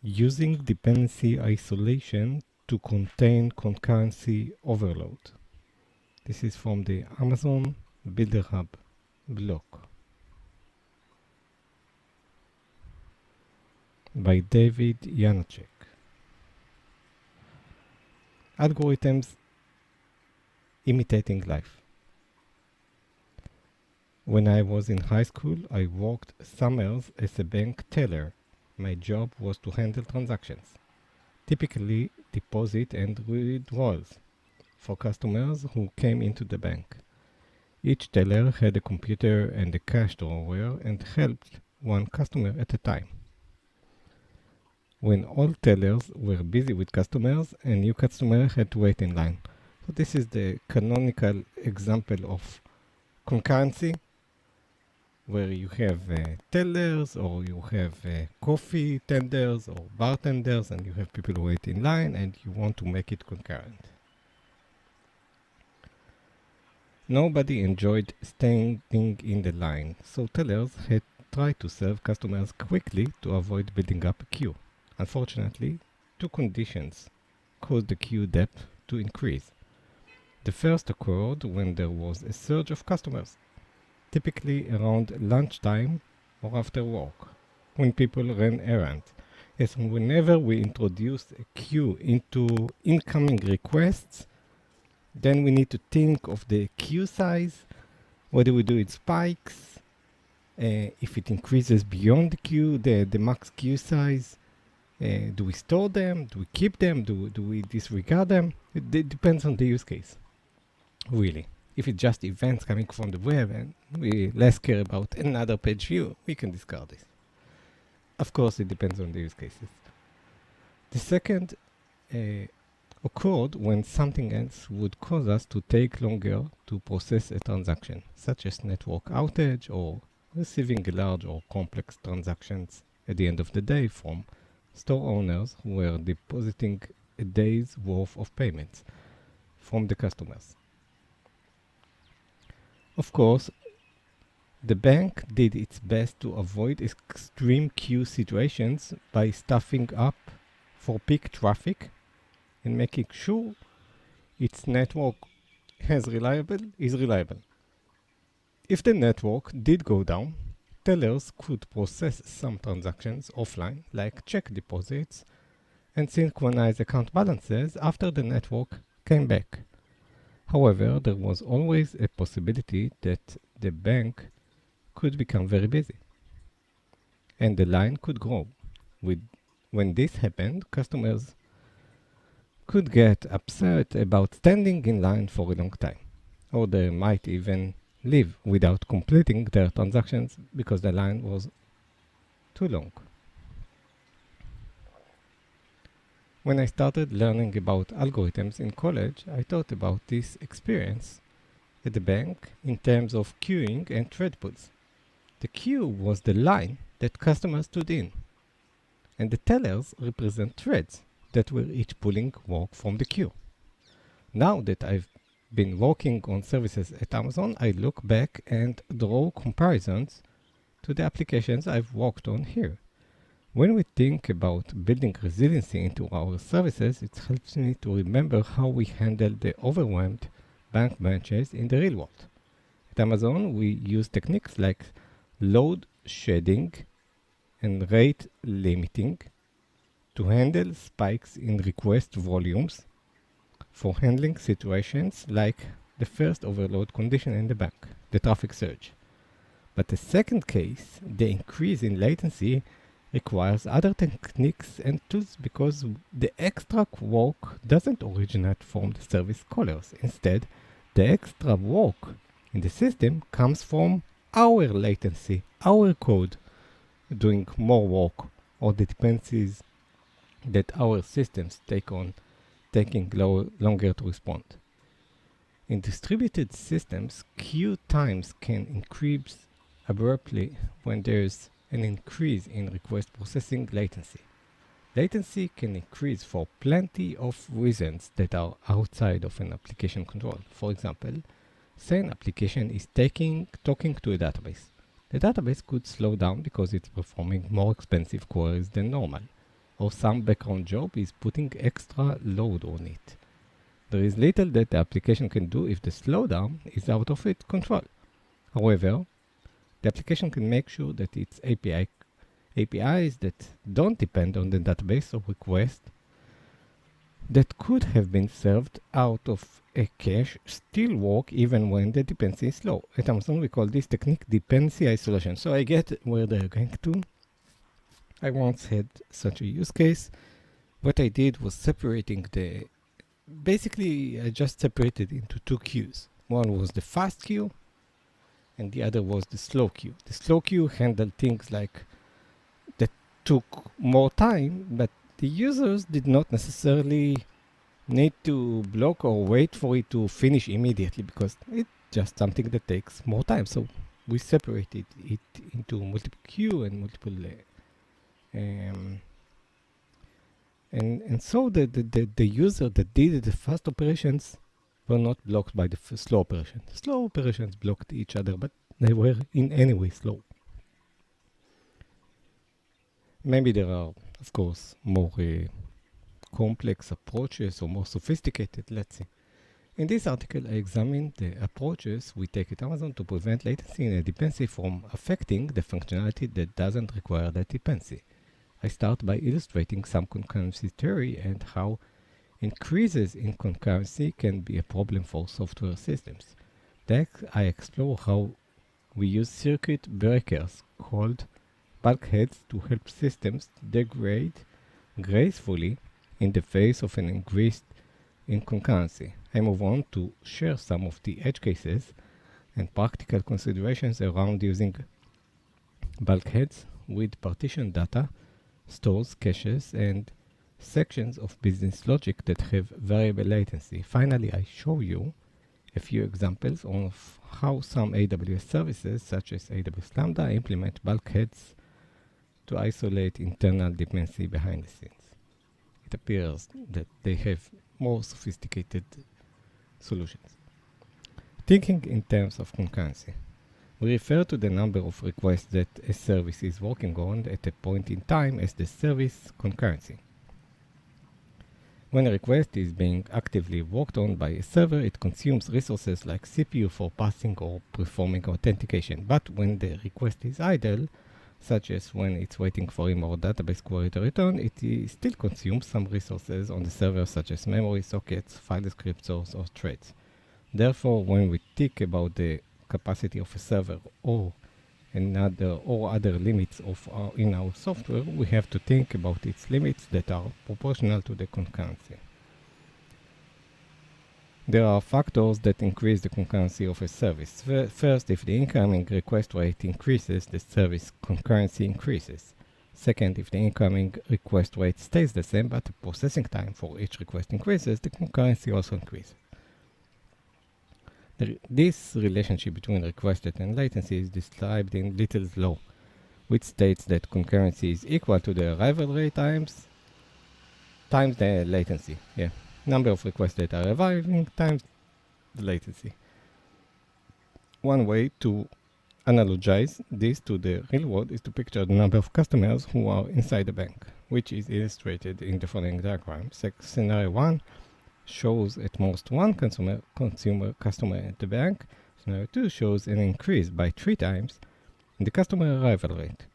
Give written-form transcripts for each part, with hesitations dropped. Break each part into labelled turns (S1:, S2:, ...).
S1: Using dependency isolation to contain concurrency overload. This is from the Amazon Builder Hub blog by David Janacek. Algorithms imitating life. When I was in high school, I worked summers as a bank teller. My job was to handle transactions, typically deposit and withdrawals, for customers who came into the bank. Each teller had a computer and a cash drawer and helped one customer at a time. When all tellers were busy with customers, a new customer had to wait in line. So this is the canonical example of concurrency, where you have tellers, or you have coffee tenders or bartenders, and you have people who wait in line, and you want to make it concurrent. Nobody enjoyed standing in the line, so tellers had tried to serve customers quickly to avoid building up a queue. Unfortunately, two conditions caused the queue depth to increase. The first occurred when there was a surge of customers, typically around lunchtime or after work, when people ran errands. As whenever we introduce a queue into incoming requests, then we need to think of the queue size. What do we do? It spikes. If it increases beyond the queue, the max queue size, do we store them? Do we keep them? Do we disregard them? It depends on the use case, really. If it's just events coming from the web and we less care about another page view, we can discard this. Of course, it depends on the use cases. The second occurred when something else would cause us to take longer to process a transaction, such as network outage or receiving large or complex transactions at the end of the day from store owners who were depositing a day's worth of payments from the customers. Of course, the bank did its best to avoid extreme queue situations by staffing up for peak traffic and making sure its network is reliable. If the network did go down, tellers could process some transactions offline, like check deposits, and synchronize account balances after the network came back. However, there was always a possibility that the bank could become very busy, and the line could grow. When this happened, customers could get upset about standing in line for a long time, or they might even leave without completing their transactions because the line was too long. When I started learning about algorithms in college, I thought about this experience at the bank in terms of queuing and thread pools. The queue was the line that customers stood in, and the tellers represent threads that were each pulling work from the queue. Now that I've been working on services at Amazon, I look back and draw comparisons to the applications I've worked on here. When we think about building resiliency into our services, it helps me to remember how we handle the overwhelmed bank branches in the real world. At Amazon, we use techniques like load shedding and rate limiting to handle spikes in request volumes for handling situations like the first overload condition in the bank, the traffic surge. But the second case, the increase in latency, requires other techniques and tools because the extra work doesn't originate from the service callers. Instead, the extra work in the system comes from our latency, our code doing more work, or the dependencies that our systems take on, taking longer to respond. In distributed systems, queue times can increase abruptly when there's an increase in request processing latency. Latency can increase for plenty of reasons that are outside of an application control. For example, say an application is talking to a database. The database could slow down because it's performing more expensive queries than normal, or some background job is putting extra load on it. There is little that the application can do if the slowdown is out of its control. However, the application can make sure that its APIs that don't depend on the database or request that could have been served out of a cache still work even when the dependency is slow. At Amazon, we call this technique dependency isolation. So I get where they're going to. I once had such a use case. What I did was basically I just separated into two queues. One was the fast queue and the other was the slow queue. The slow queue handled things like that took more time, but the users did not necessarily need to block or wait for it to finish immediately because it's just something that takes more time. So we separated it into multiple queue and multiple and so the user that did the fast operations were not blocked by the slow operations. The slow operations blocked each other, but they were in any way slow. Maybe there are, of course, more complex approaches or more sophisticated, let's see. In this article, I examined the approaches we take at Amazon to prevent latency in a dependency from affecting the functionality that doesn't require that dependency. I start by illustrating some concurrency theory and how increases in concurrency can be a problem for software systems. Next, I explore how we use circuit breakers called bulkheads to help systems degrade gracefully in the face of an increase in concurrency. I move on to share some of the edge cases and practical considerations around using bulkheads with partition data, stores, caches, and sections of business logic that have variable latency. Finally, I show you a few examples of how some AWS services, such as AWS Lambda, implement bulkheads to isolate internal dependency behind the scenes. It appears that they have more sophisticated solutions. Thinking in terms of concurrency. We refer to the number of requests that a service is working on at a point in time as the service concurrency. When a request is being actively worked on by a server, it consumes resources like CPU for passing or performing authentication. But when the request is idle, such as when it's waiting for him or database query to return, it still consumes some resources on the server, such as memory, sockets, file descriptors, or threads. Therefore, when we think about the capacity of a server or other limits in our software, we have to think about its limits that are proportional to the concurrency. There are factors that increase the concurrency of a service. First, if the incoming request rate increases, the service concurrency increases. Second, if the incoming request rate stays the same, but the processing time for each request increases, the concurrency also increases. This relationship between request rate and latency is described in Little's law, which states that concurrency is equal to the arrival rate times the latency. Number of requests that are arriving times the latency. One way to analogize this to the real world is to picture the number of customers who are inside the bank, which is illustrated in the following diagram. Scenario 1 shows at most one customer at the bank. Scenario 2 shows an increase by 3 times in the customer arrival rate,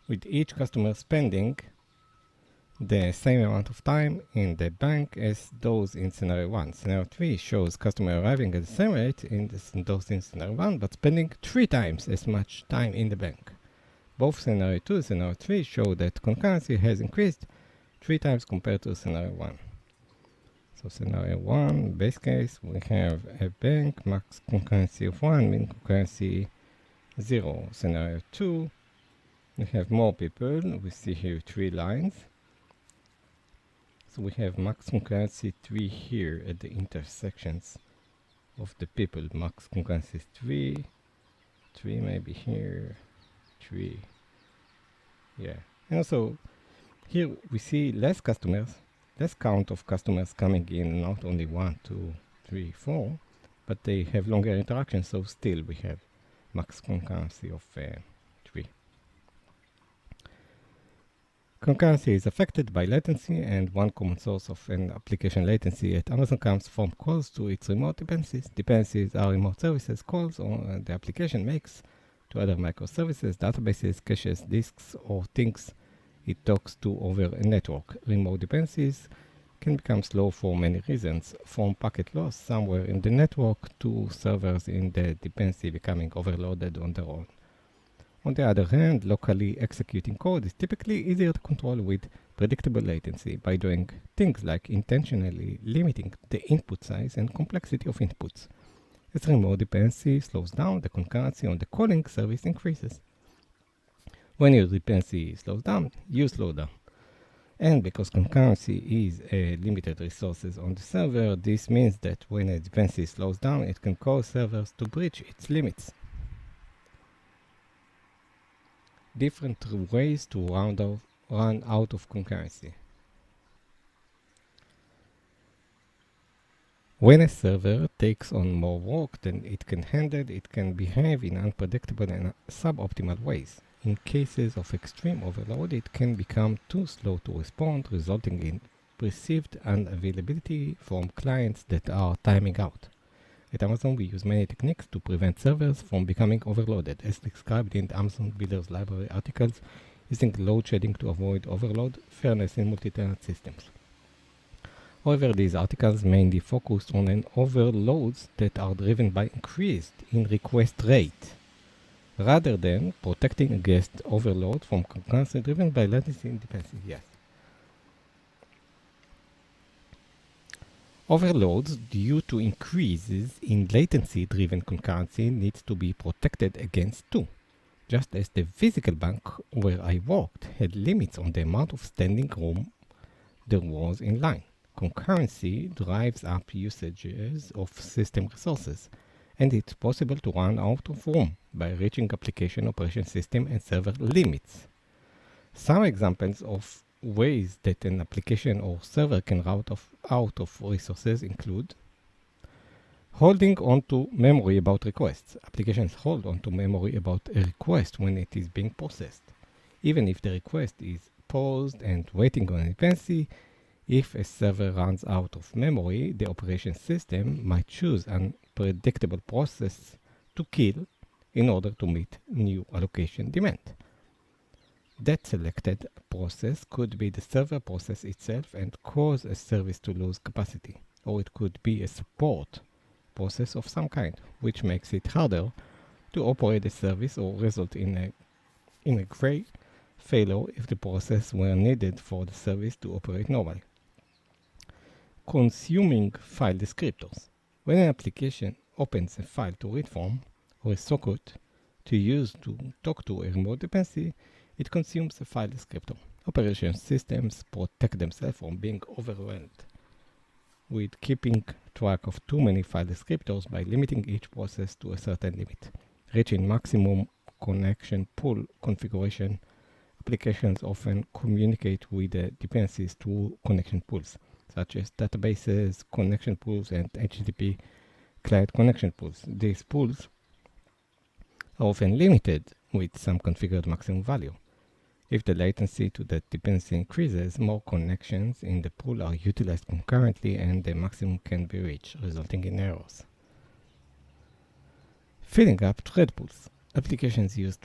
S1: with each customer spending the same amount of time in the bank as those in scenario 1. Scenario 3 shows customer arriving at the same rate those in scenario 1, but spending 3 times as much time in the bank. Both scenario 2 and scenario 3 show that concurrency has increased 3 times compared to scenario 1. So scenario 1, base case, we have a bank, max concurrency of 1, min concurrency 0. Scenario 2, we have more people. We see here 3 lines. So we have max concurrency 3 here at the intersections of the people. Max concurrency 3 maybe here, 3. And also here we see less count of customers coming in, not only 1, 2, 3, 4, but they have longer interactions, so still we have max concurrency of 3. Concurrency is affected by latency, and one common source of an application latency at Amazon comes from calls to its remote dependencies. Dependencies are remote services calls the application makes to other microservices, databases, caches, disks, or things it talks to over a network. Remote dependencies can become slow for many reasons, from packet loss somewhere in the network to servers in the dependency becoming overloaded on their own. On the other hand, locally executing code is typically easier to control with predictable latency by doing things like intentionally limiting the input size and complexity of inputs. As remote dependency slows down, the concurrency on the calling service increases. When your dependency slows down, you slow down. And because concurrency is limited resources on the server, this means that when a dependency slows down, it can cause servers to breach its limits. Different ways to run out of concurrency. When a server takes on more work than it can handle, it can behave in unpredictable and suboptimal ways. In cases of extreme overload, it can become too slow to respond, resulting in perceived unavailability from clients that are timing out. At Amazon, we use many techniques to prevent servers from becoming overloaded, as described in the Amazon Builders Library articles, using load shedding to avoid overload, fairness in multi-tenant systems. However, these articles mainly focus on overloads that are driven by increase in request rate, rather than protecting against overload from concurrency driven by latency and dependency. Yes. Overloads due to increases in latency-driven concurrency needs to be protected against too. Just as the physical bank where I worked had limits on the amount of standing room there was in line. Concurrency drives up usages of system resources, and it's possible to run out of room by reaching application operation system and server limits. Some examples of ways that an application or server can run out of resources include holding on to memory about requests. Applications hold on to memory about a request when it is being processed. Even if the request is paused and waiting on a dependency, if a server runs out of memory, the operation system might choose an predictable process to kill in order to meet new allocation demand. That selected process could be the server process itself and cause a service to lose capacity, or it could be a support process of some kind, which makes it harder to operate the service or result in a great failure if the process were needed for the service to operate normally. Consuming file descriptors. When an application opens a file to read from, or a socket to use to talk to a remote dependency, it consumes a file descriptor. Operation systems protect themselves from being overwhelmed with keeping track of too many file descriptors by limiting each process to a certain limit. Reaching maximum connection pool configuration, applications often communicate with the dependencies through connection pools, such as databases, connection pools, and HTTP client connection pools. These pools are often limited with some configured maximum value. If the latency to that dependency increases, more connections in the pool are utilized concurrently and the maximum can be reached, resulting in errors. Filling up thread pools. Applications use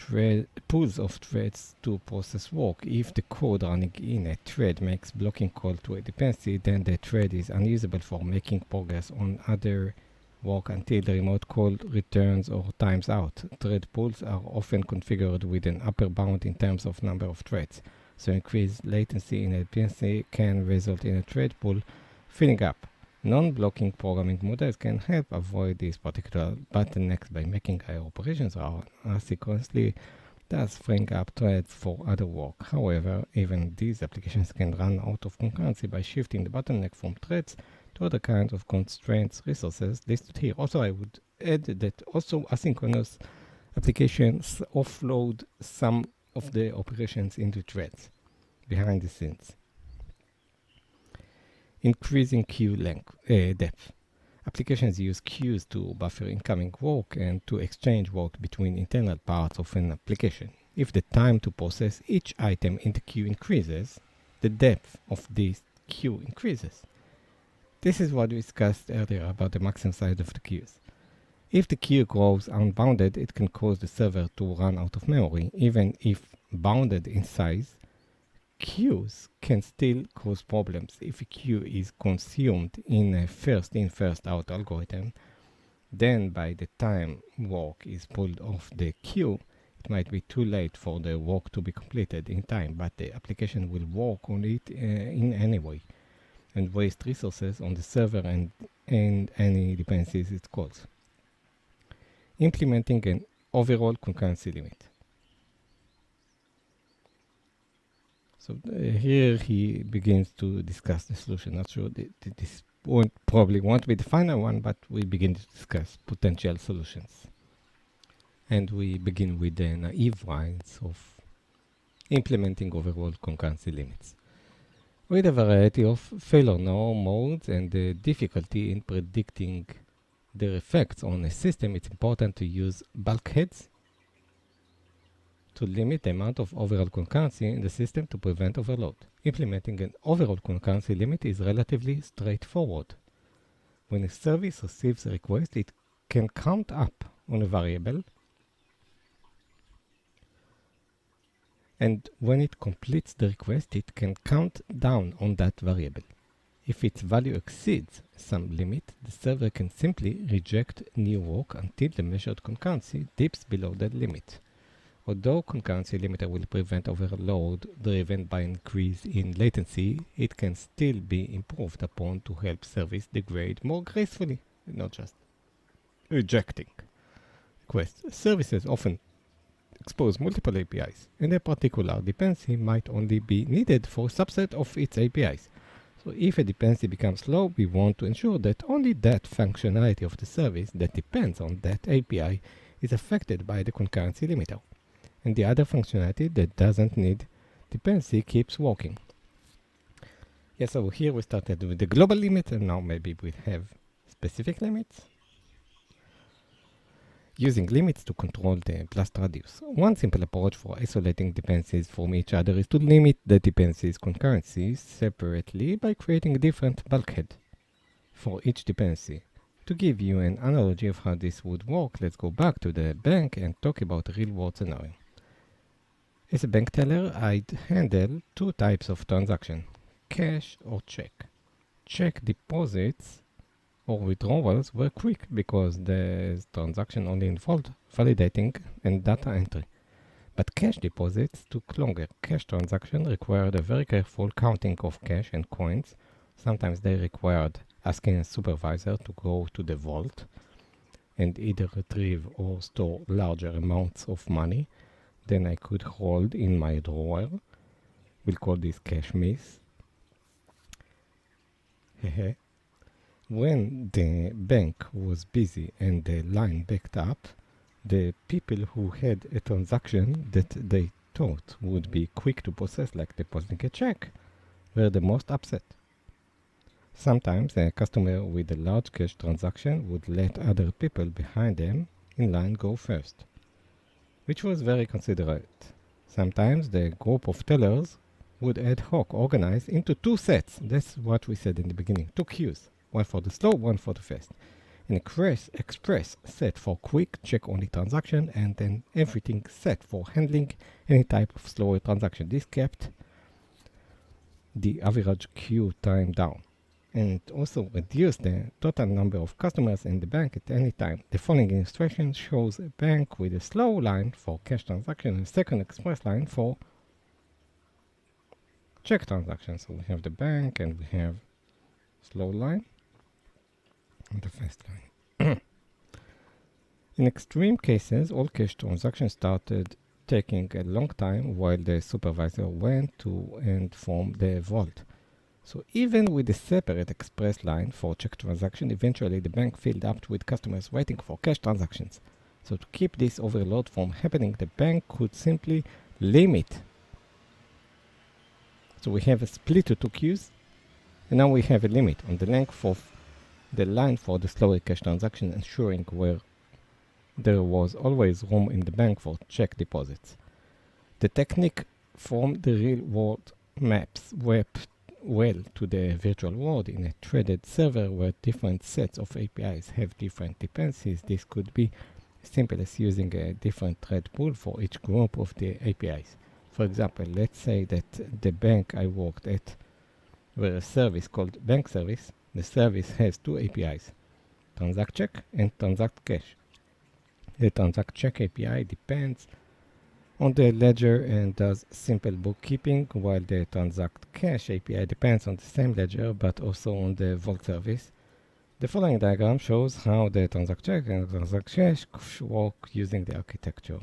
S1: pools of threads to process work. If the code running in a thread makes blocking call to a dependency, then the thread is unusable for making progress on other work until the remote call returns or times out. Thread pools are often configured with an upper bound in terms of number of threads, so increased latency in a dependency can result in a thread pool filling up. Non-blocking programming models can help avoid these particular bottlenecks by making our operations run asynchronously, thus freeing up threads for other work. However, even these applications can run out of concurrency by shifting the bottleneck from threads to other kinds of constraints resources listed here. Also, I would add that also asynchronous applications offload some of the operations into threads behind the scenes. Increasing queue depth. Applications use queues to buffer incoming work and to exchange work between internal parts of an application. If the time to process each item in the queue increases, the depth of this queue increases. This is what we discussed earlier about the maximum size of the queues. If the queue grows unbounded, it can cause the server to run out of memory. Even if bounded in size, queues can still cause problems. If a queue is consumed in a first in, first out algorithm, then by the time work is pulled off the queue, it might be too late for the work to be completed in time, but the application will work on it in any way and waste resources on the server and any dependencies it calls. Implementing an overall concurrency limit. So here he begins to discuss the solution. Not sure this probably won't be the final one, but we begin to discuss potential solutions. And we begin with the naive ones of implementing overall concurrency limits. With a variety of failure modes and the difficulty in predicting their effects on a system, it's important to use bulkheads to limit the amount of overall concurrency in the system to prevent overload. Implementing an overall concurrency limit is relatively straightforward. When a service receives a request, it can count up on a variable, and when it completes the request, it can count down on that variable. If its value exceeds some limit, the server can simply reject new work until the measured concurrency dips below that limit. Although concurrency limiter will prevent overload driven by increase in latency, it can still be improved upon to help service degrade more gracefully, not just rejecting requests. Services often expose multiple APIs, and a particular dependency might only be needed for a subset of its APIs. So if a dependency becomes slow, we want to ensure that only that functionality of the service that depends on that API is affected by the concurrency limiter, and the other functionality that doesn't need dependency keeps working. Yes, so here we started with the global limit, and now maybe we have specific limits. Using limits to control the blast radius. One simple approach for isolating dependencies from each other is to limit the dependencies' concurrency separately by creating a different bulkhead for each dependency. To give you an analogy of how this would work, let's go back to the bank and talk about a real-world scenario. As a bank teller, I'd handle two types of transaction, cash or check. Check deposits or withdrawals were quick because the transaction only involved validating and data entry. But cash deposits took longer. Cash transactions required a very careful counting of cash and coins. Sometimes they required asking a supervisor to go to the vault and either retrieve or store larger amounts of money than I could hold in my drawer. We'll call this cash miss. When the bank was busy and the line backed up, the people who had a transaction that they thought would be quick to process, like depositing a check, were the most upset. Sometimes a customer with a large cash transaction would let other people behind them in line go first, which was very considerate. Sometimes the group of tellers would ad hoc organize into two sets. That's what we said in the beginning, two queues. One for the slow, one for the fast. An express set for quick check-only transaction, and then everything set for handling any type of slower transaction. This kept the average queue time down, and also reduced the total number of customers in the bank at any time. The following illustration shows a bank with a slow line for cash transaction and a second express line for check transactions. So we have the bank and we have slow line and the fast line. In extreme cases, all cash transactions started taking a long time while the supervisor went to and from the vault. So even with a separate express line for check transaction, eventually the bank filled up with customers waiting for cash transactions. So to keep this overload from happening, the bank could simply limit. So we have a split to two queues, and now we have a limit on the length of the line for the slower cash transaction, ensuring where there was always room in the bank for check deposits. The technique from the real world maps web well to the virtual world in a threaded server where different sets of APIs have different dependencies. This could be as simple as using a different thread pool for each group of the APIs. For example, let's say that the bank I worked at were a service called bank service. The service has two APIs, transact check and transact cache. The transact check API depends on the ledger and does simple bookkeeping, while the transact cache API depends on the same ledger but also on the vault service. The following diagram shows how the transact check and transact cache work using the architecture.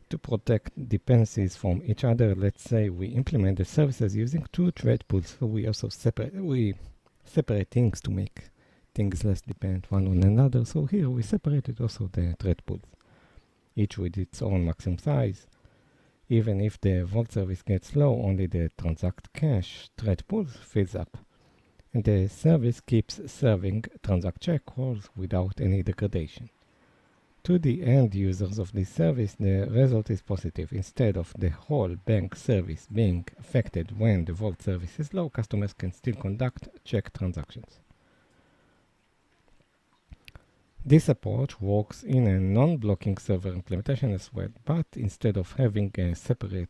S1: To protect dependencies from each other, let's say we implement the services using two thread pools. So we also separate things to make things less dependent one on another. So here we separated also the thread pools, each with its own maximum size. Even if the vault service gets low, only the transact cache thread pool fills up. And the service keeps serving transact check calls without any degradation. To the end users of this service, the result is positive. Instead of the whole bank service being affected when the vault service is low, customers can still conduct check transactions. This approach works in a non-blocking server implementation as well, but instead of having a separate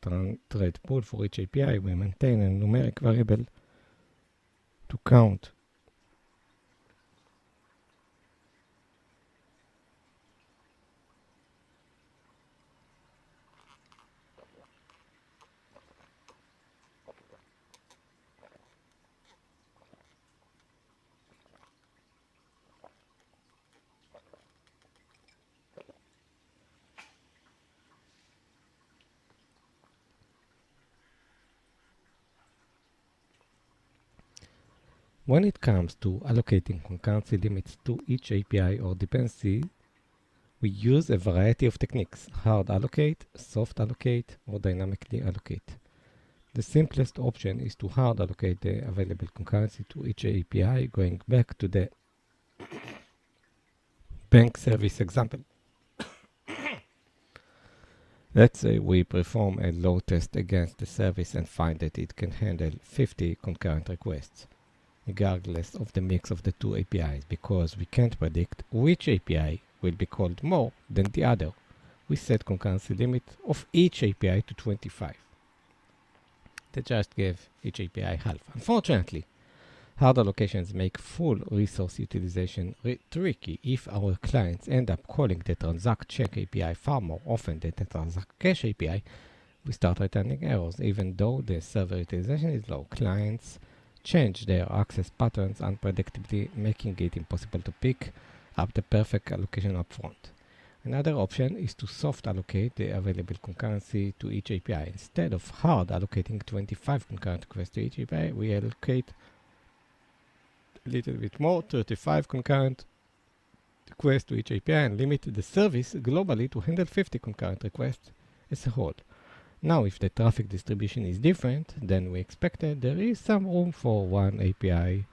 S1: thread pool for each API, we maintain a numeric variable to count When it comes to allocating concurrency limits to each API or dependency, we use a variety of techniques: hard allocate, soft allocate, or dynamically allocate. The simplest option is to hard allocate the available concurrency to each API, going back to the bank service example. Let's say we perform a load test against the service and find that it can handle 50 concurrent requests, regardless of the mix of the two APIs, because we can't predict which API will be called more than the other. We set concurrency limit of each API to 25. That just gave each API half. Unfortunately, hard allocations make full resource utilization tricky if our clients end up calling the transact check API far more often than the transact cache API. We start returning errors, even though the server utilization is low. Clients change their access patterns unpredictably, making it impossible to pick up the perfect allocation upfront. Another option is to soft allocate the available concurrency to each API. Instead of hard allocating 25 concurrent requests to each API, we allocate a little bit more, 35 concurrent requests to each API, and limit the service globally to handle 50 concurrent requests as a whole. Now, if the traffic distribution is different than we expected, there is some room for one API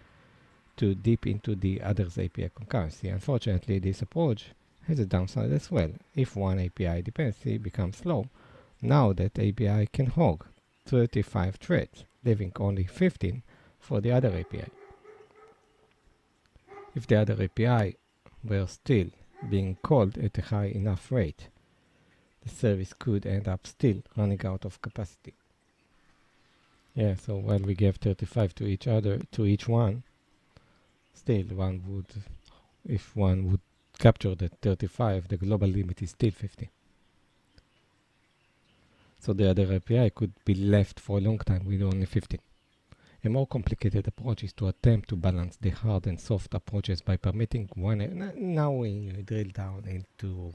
S1: to dip into the other's API concurrency. Unfortunately, this approach has a downside as well. If one API dependency becomes slow, now that API can hog 35 threads, leaving only 15 for the other API. If the other API were still being called at a high enough rate, the service could end up still running out of capacity. Yeah, so while we gave 35 to each one, still one would, if one would capture the 35, the global limit is still 50. So the other API could be left for a long time with only 15. A more complicated approach is to attempt to balance the hard and soft approaches by permitting one. Now we drill down into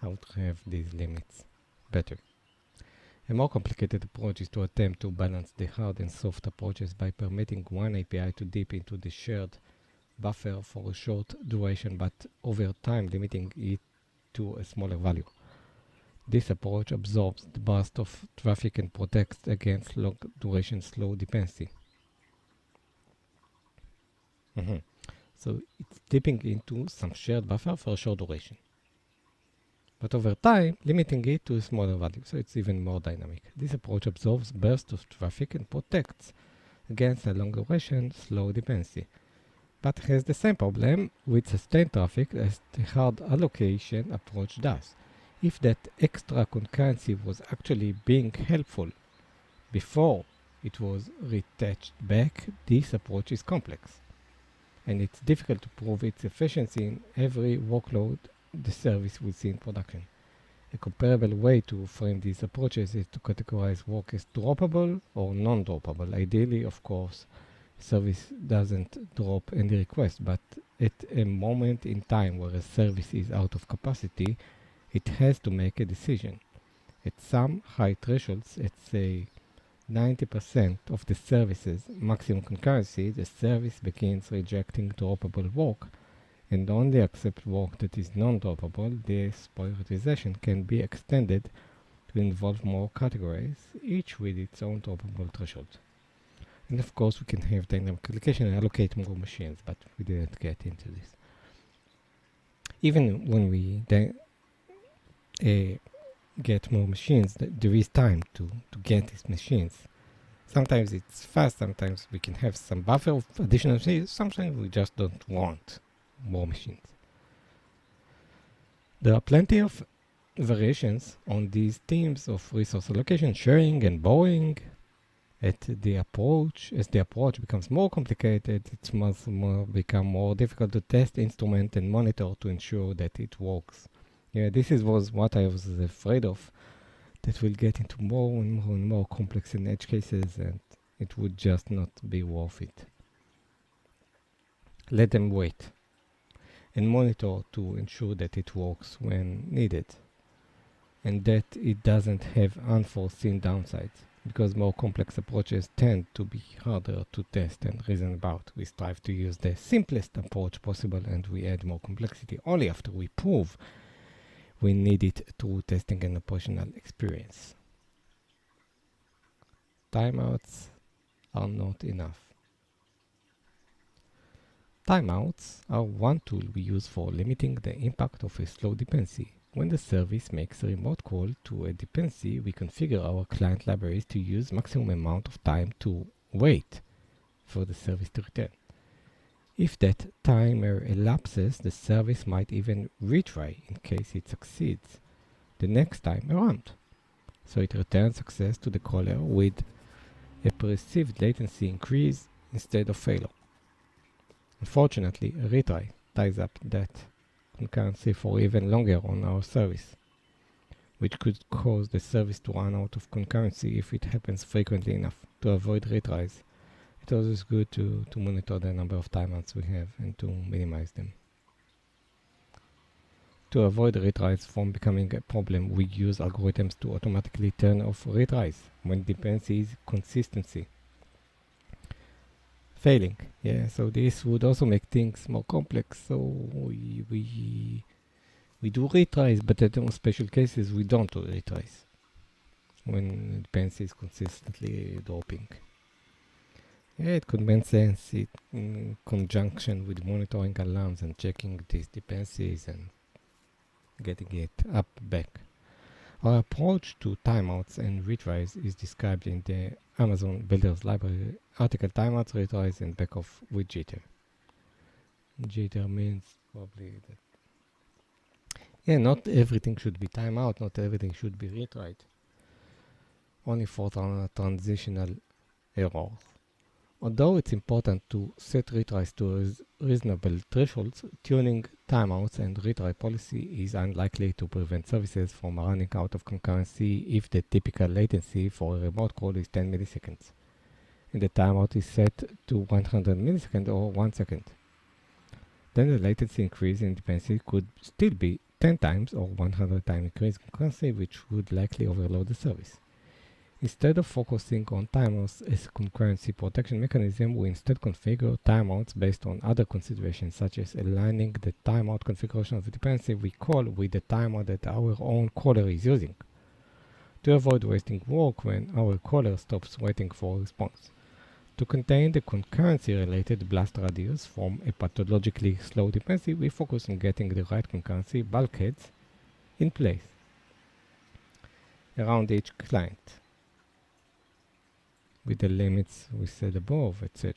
S1: how to have these limits better. A more complicated approach is to attempt to balance the hard and soft approaches by permitting one API to dip into the shared buffer for a short duration, but over time limiting it to a smaller value. This approach absorbs the burst of traffic and protects against long duration slow dependency. So it's dipping into some shared buffer for a short duration, but over time, limiting it to a smaller value, so it's even more dynamic. This approach absorbs bursts of traffic and protects against a long duration, slow dependency, but has the same problem with sustained traffic as the hard allocation approach does. If that extra concurrency was actually being helpful before it was retouched back, this approach is complex, and it's difficult to prove its efficiency in every workload the service will see in production. A comparable way to frame these approaches is to categorize work as droppable or non-droppable. Ideally, of course, service doesn't drop any request, but at a moment in time where a service is out of capacity, it has to make a decision. At some high thresholds, at say 90% of the service's maximum concurrency, the service begins rejecting droppable work and only accept work that is non-droppable. This prioritization can be extended to involve more categories, each with its own droppable threshold. And of course, we can have dynamic allocation and allocate more machines, but we didn't get into this. Even when we get more machines, there is time to get these machines. Sometimes it's fast, sometimes we can have some buffer of additional machines, sometimes we just don't want more machines. There are plenty of variations on these themes of resource allocation, sharing, and borrowing. As the approach becomes more complicated, it must become more difficult to test, instrument, and monitor to ensure that it works. Yeah, this was what I was afraid of, that we'll get into more and more complex and edge cases, and it would just not be worth it. Let them wait and monitor to ensure that it works when needed, and that it doesn't have unforeseen downsides, because more complex approaches tend to be harder to test and reason about. We strive to use the simplest approach possible, and we add more complexity only after we prove we need it through testing and operational experience. Timeouts are not enough. Timeouts are one tool we use for limiting the impact of a slow dependency. When the service makes a remote call to a dependency, we configure our client libraries to use maximum amount of time to wait for the service to return. If that timer elapses, the service might even retry in case it succeeds the next time around. So it returns access to the caller with a perceived latency increase instead of failure. Unfortunately, a retry ties up that concurrency for even longer on our service, which could cause the service to run out of concurrency if it happens frequently enough. To avoid retries, it's always good to monitor the number of timeouts we have and to minimize them. To avoid retries from becoming a problem, we use algorithms to automatically turn off retries when dependency is consistency failing. Yeah, so this would also make things more complex. So we do retries, but in special cases we don't do retries when dependency is consistently dropping. Yeah, it could make sense in conjunction with monitoring alarms and checking these dependencies and getting it up back. Our approach to timeouts and retries is described in the Amazon Builders Library article Timeouts, Retries, and Backoff with Jitter. Jitter means probably that. Yeah, not everything should be timeout, not everything should be retried. Only for transitional errors. Although it's important to set retries to reasonable thresholds, tuning timeouts and retry policy is unlikely to prevent services from running out of concurrency if the typical latency for a remote call is 10 milliseconds and the timeout is set to 100 milliseconds or 1 second. Then the latency increase in dependency could still be 10 times or 100 times increase in concurrency, which would likely overload the service. Instead of focusing on timeouts as a concurrency protection mechanism, we instead configure timeouts based on other considerations, such as aligning the timeout configuration of the dependency we call with the timeout that our own caller is using, to avoid wasting work when our caller stops waiting for a response. To contain the concurrency-related blast radius from a pathologically slow dependency, we focus on getting the right concurrency bulkheads in place around each client with the limits we said above, etc.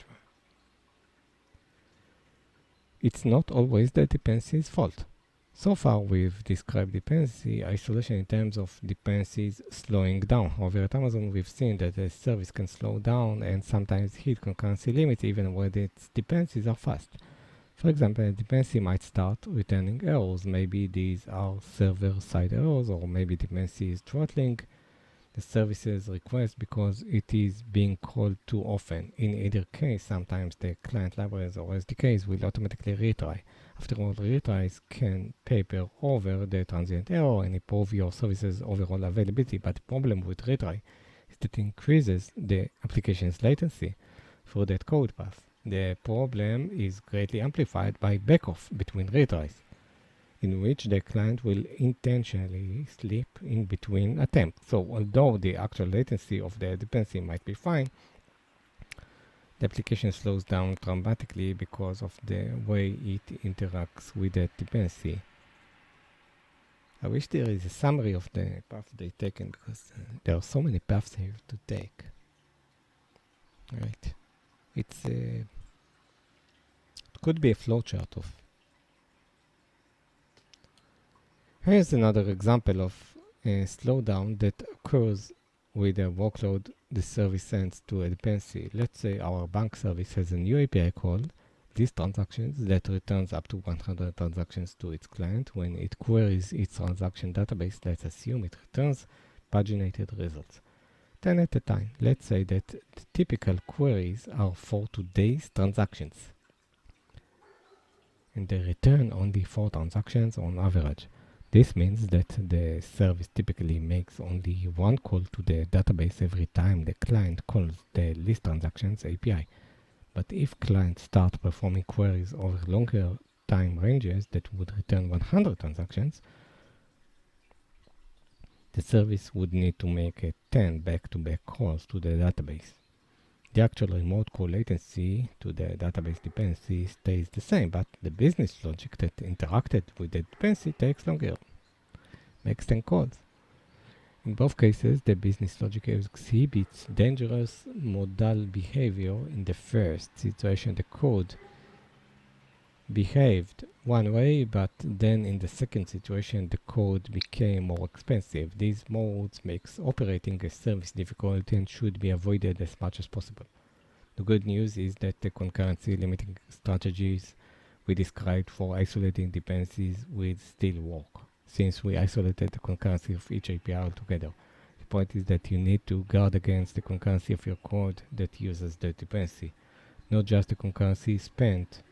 S1: It's not always the dependency's fault. So far, we've described dependency isolation in terms of dependencies slowing down. However, at Amazon, we've seen that a service can slow down and sometimes hit concurrency limits even when its dependencies are fast. For example, a dependency might start returning errors. Maybe these are server-side errors, or maybe dependency is throttling the service's request because it is being called too often. In either case, sometimes the client libraries or SDKs will automatically retry. After all, retries can paper over the transient error and improve your service's overall availability, but the problem with retry is that it increases the application's latency through that code path. The problem is greatly amplified by backoff between retries, in which the client will intentionally slip in between attempts. So although the actual latency of the dependency might be fine, the application slows down dramatically because of the way it interacts with the dependency. I wish there is a summary of the path they've taken because there are so many paths here to take. Right. It could be a flowchart of. Here's another example of a slowdown that occurs with a workload the service sends to a dependency. Let's say our bank service has a new API called these transactions that returns up to 100 transactions to its client. When it queries its transaction database, let's assume it returns paginated results, 10 at a time. Let's say that the typical queries are for today's transactions, and they return only 4 transactions on average. This means that the service typically makes only one call to the database every time the client calls the list transactions API. But if clients start performing queries over longer time ranges that would return 100 transactions, the service would need to make 10 back-to-back calls to the database. The actual remote call latency to the database dependency stays the same, but the business logic that interacted with the dependency takes longer, makes 10 calls. In both cases, the business logic exhibits dangerous modal behavior. In the first situation, the code behaved one way, but then in the second situation, the code became more expensive. These modes makes operating a service difficult and should be avoided as much as possible. The good news is that the concurrency limiting strategies we described for isolating dependencies will still work, since we isolated the concurrency of each API altogether. The point is that you need to guard against the concurrency of your code that uses the dependency, not just the concurrency spent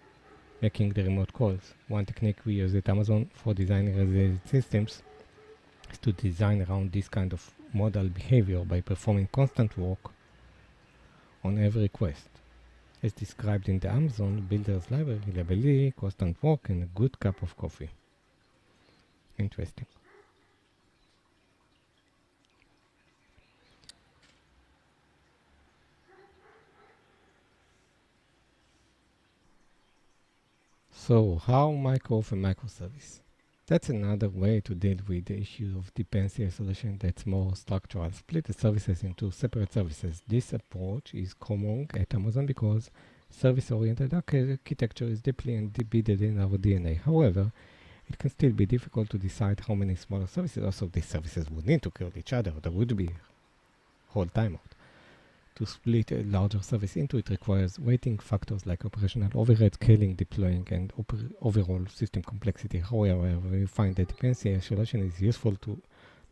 S1: making the remote calls. One technique we use at Amazon for designing related systems is to design around this kind of modal behavior by performing constant work on every request. As described in the Amazon Builders Library, reliability, constant work, and a good cup of coffee. Interesting. So, how micro of a microservice? That's another way to deal with the issue of dependency isolation that's more structural. Split the services into separate services. This approach is common at Amazon because service-oriented architecture is deeply embedded in our DNA. However, it can still be difficult to decide how many smaller services. Also, these services would need to kill each other. There would be whole timeout. To split a larger service into it requires weighting factors like operational overhead, scaling, deploying, and overall system complexity. However, we find that dependency isolation is useful to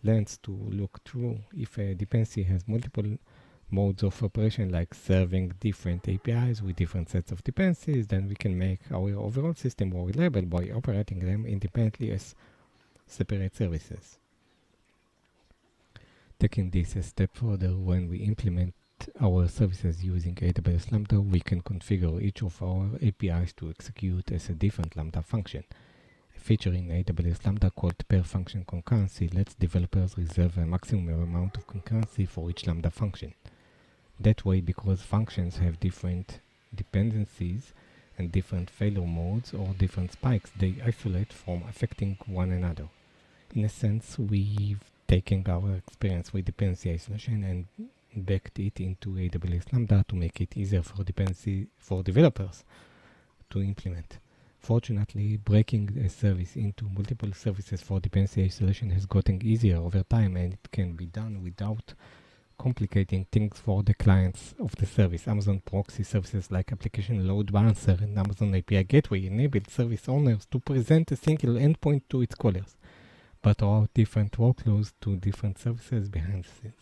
S1: lens to look through. If a dependency has multiple modes of operation, like serving different APIs with different sets of dependencies, then we can make our overall system more reliable by operating them independently as separate services. Taking this a step further, when we implement our services using AWS Lambda, we can configure each of our APIs to execute as a different Lambda function. A feature in AWS Lambda called per function concurrency lets developers reserve a maximum amount of concurrency for each Lambda function. That way, because functions have different dependencies and different failure modes or different spikes, they isolate from affecting one another. In a sense, we've taken our experience with dependency isolation and backed it into AWS Lambda to make it easier for developers to implement. Fortunately, breaking a service into multiple services for dependency isolation has gotten easier over time, and it can be done without complicating things for the clients of the service. Amazon proxy services like application load balancer and Amazon API gateway enable service owners to present a single endpoint to its callers, but route different workloads to different services behind the scenes.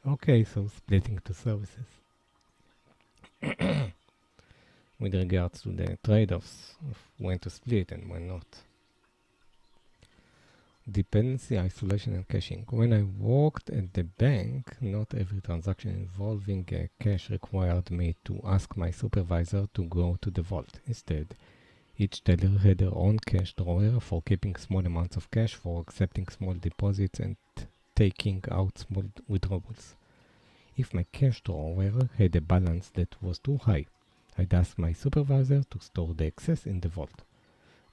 S1: Okay, so splitting to services. With regards to the trade-offs of when to split and when not. Dependency, isolation, and caching. When I worked at the bank, not every transaction involving a cache required me to ask my supervisor to go to the vault. Instead, each teller had their own cache drawer for keeping small amounts of cash, for accepting small deposits, and taking out small withdrawals. If my cache drawer had a balance that was too high, I'd ask my supervisor to store the excess in the vault.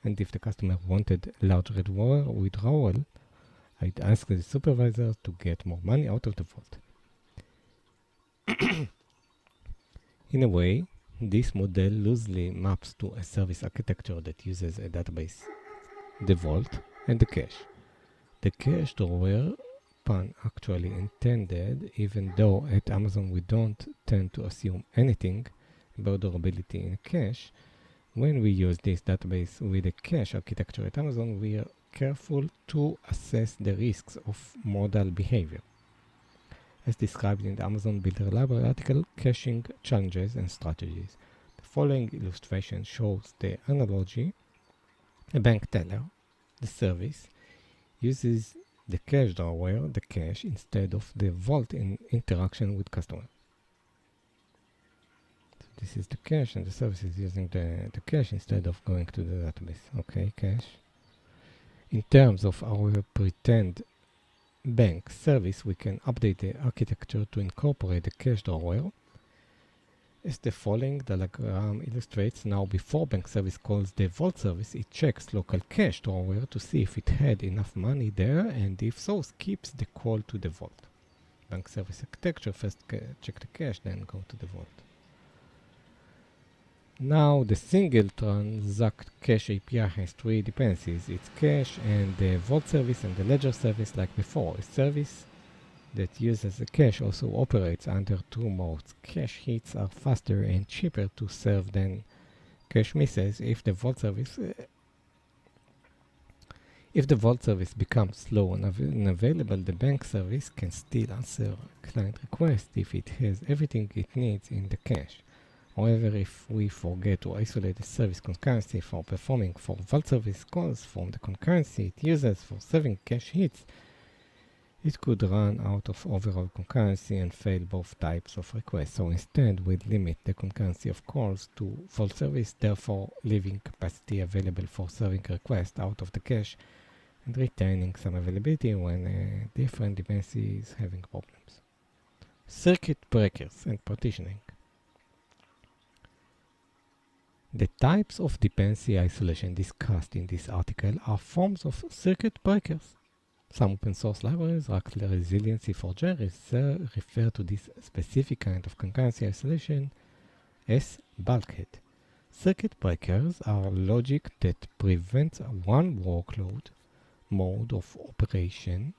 S1: And if the customer wanted a large withdrawal, I'd ask the supervisor to get more money out of the vault. In a way, this model loosely maps to a service architecture that uses a database, the vault, and the cache. The cache drawer pun actually intended, even though at Amazon we don't tend to assume anything about durability in a cache. When we use this database with a cache architecture at Amazon, we are careful to assess the risks of modal behavior. As described in the Amazon Builder Library article, Caching Challenges and Strategies. The following illustration shows the analogy. A bank teller, the service, uses the cache drawer, the cache, instead of the vault in interaction with customer. So this is the cache, and the service is using the cache instead of going to the database. Okay, cache. In terms of our pretend bank service, we can update the architecture to incorporate the cache drawer. As the following diagram illustrates, now before bank service calls the vault service, it checks local cache drawer to see if it had enough money there, and if so, skips the call to the vault. Bank service architecture first check the cache, then go to the vault. Now the single transact cache API has three dependencies. It's cache and the vault service and the ledger service like before. A service that uses a cache also operates under two modes. Cache hits are faster and cheaper to serve than cache misses. If the vault service becomes slow and unavailable, the bank service can still answer client requests if it has everything it needs in the cache. However, if we forget to isolate the service concurrency for performing for vault service calls from the concurrency it uses for serving cache hits, it could run out of overall concurrency and fail both types of requests. So instead, we'd limit the concurrency of calls to vault service, therefore leaving capacity available for serving requests out of the cache and retaining some availability when different dependency is having problems. Circuit breakers and partitioning. The types of dependency isolation discussed in this article are forms of circuit breakers. Some open source libraries, like Resiliency for J, refer to this specific kind of concurrency isolation as bulkhead. Circuit breakers are logic that prevents one workload, mode of operation,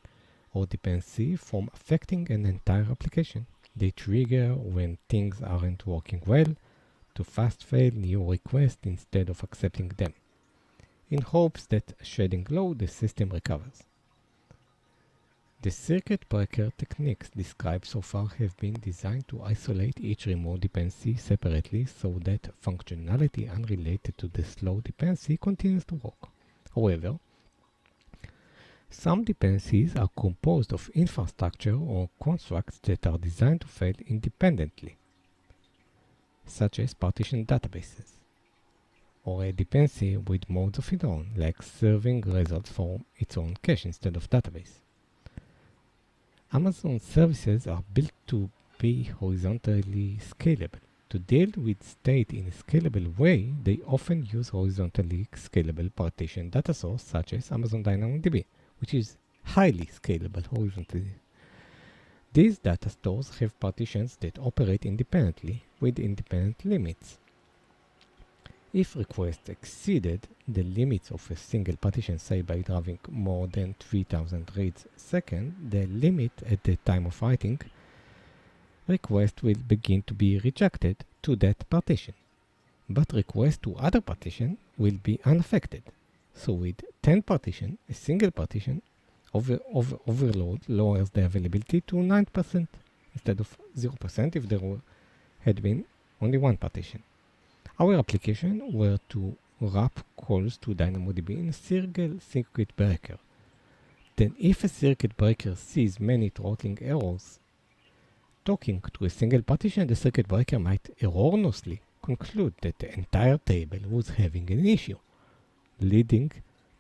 S1: or dependency from affecting an entire application. They trigger when things aren't working well, to fast fail new requests instead of accepting them, in hopes that shedding load the system recovers. The circuit breaker techniques described so far have been designed to isolate each remote dependency separately so that functionality unrelated to the slow dependency continues to work. However, some dependencies are composed of infrastructure or constructs that are designed to fail independently, such as partition databases, or a dependency with modes of its own, like serving results from its own cache instead of database. Amazon services are built to be horizontally scalable. To deal with state in a scalable way, they often use horizontally scalable partition data source such as Amazon DynamoDB, which is highly scalable horizontally. These data stores have partitions that operate independently with independent limits. If requests exceeded the limits of a single partition, say by driving more than 3000 reads a second, the limit at the time of writing, request will begin to be rejected to that partition. But requests to other partition will be unaffected. So with 10 partition, a single partition overload lowers the availability to 9% instead of 0% if there had been only one partition. Our application were to wrap calls to DynamoDB in a single circuit breaker. Then if a circuit breaker sees many throttling errors, talking to a single partition, the circuit breaker might erroneously conclude that the entire table was having an issue, leading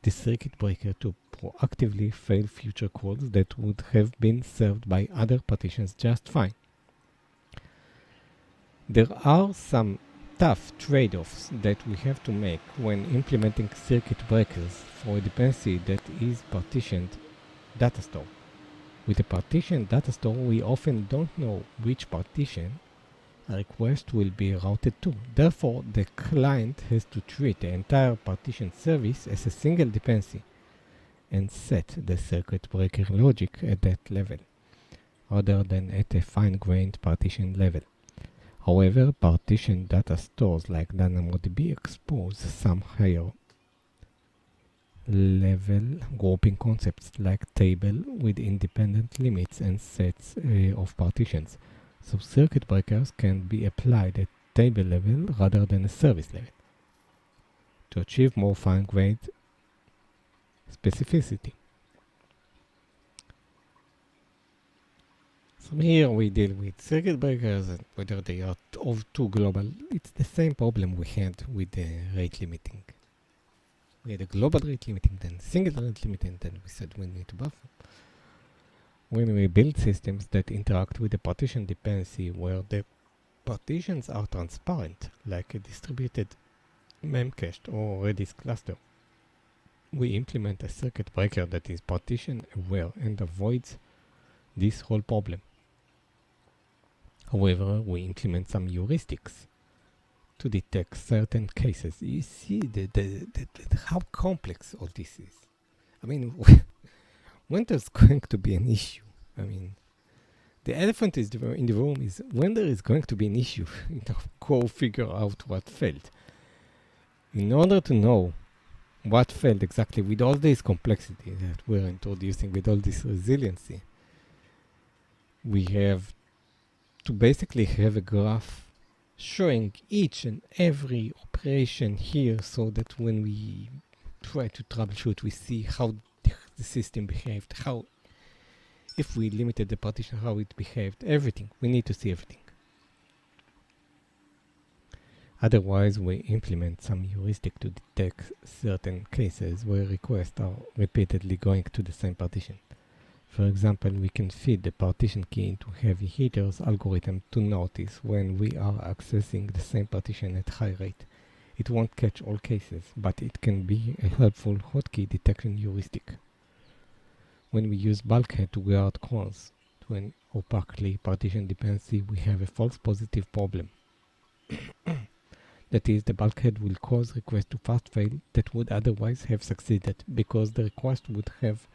S1: the circuit breaker to proactively fail future calls that would have been served by other partitions just fine. There are some tough trade-offs that we have to make when implementing circuit breakers for a dependency that is partitioned data store. With a partitioned data store, we often don't know which partition a request will be routed to. Therefore, the client has to treat the entire partition service as a single dependency and set the circuit breaker logic at that level, rather than at a fine-grained partition level. However, partition data stores like DynamoDB expose some higher level grouping concepts like table with independent limits and sets of partitions. So circuit breakers can be applied at table level rather than a service level to achieve more fine-grained specificity. So here we deal with circuit breakers and whether they are too global. It's the same problem we had with the rate limiting. We had a global rate limiting, then single rate limiting, then we said we need to buffer. When we build systems that interact with a partition dependency where the partitions are transparent, like a distributed memcached or Redis cluster, we implement a circuit breaker that is partition aware and avoids this whole problem. However, we implement some heuristics to detect certain cases. You see how complex all this is. I mean, when there's going to be an issue, I mean, the elephant is in the room is when there is going to be an issue, go figure out what failed. In order to know what failed exactly with all this complexity that we're introducing, with all this resiliency, we have to basically have a graph showing each and every operation here so that when we try to troubleshoot, we see how the system behaved, how, if we limited the partition, how it behaved, everything. We need to see everything. Otherwise, we implement some heuristic to detect certain cases where requests are repeatedly going to the same partition. For example, we can feed the partition key into heavy hitters algorithm to notice when we are accessing the same partition at high rate. It won't catch all cases, but it can be a helpful hotkey detection heuristic. When we use bulkhead to guard calls to an opacally partition dependency, we have a false positive problem. That is, the bulkhead will cause requests to fast fail that would otherwise have succeeded because the request would have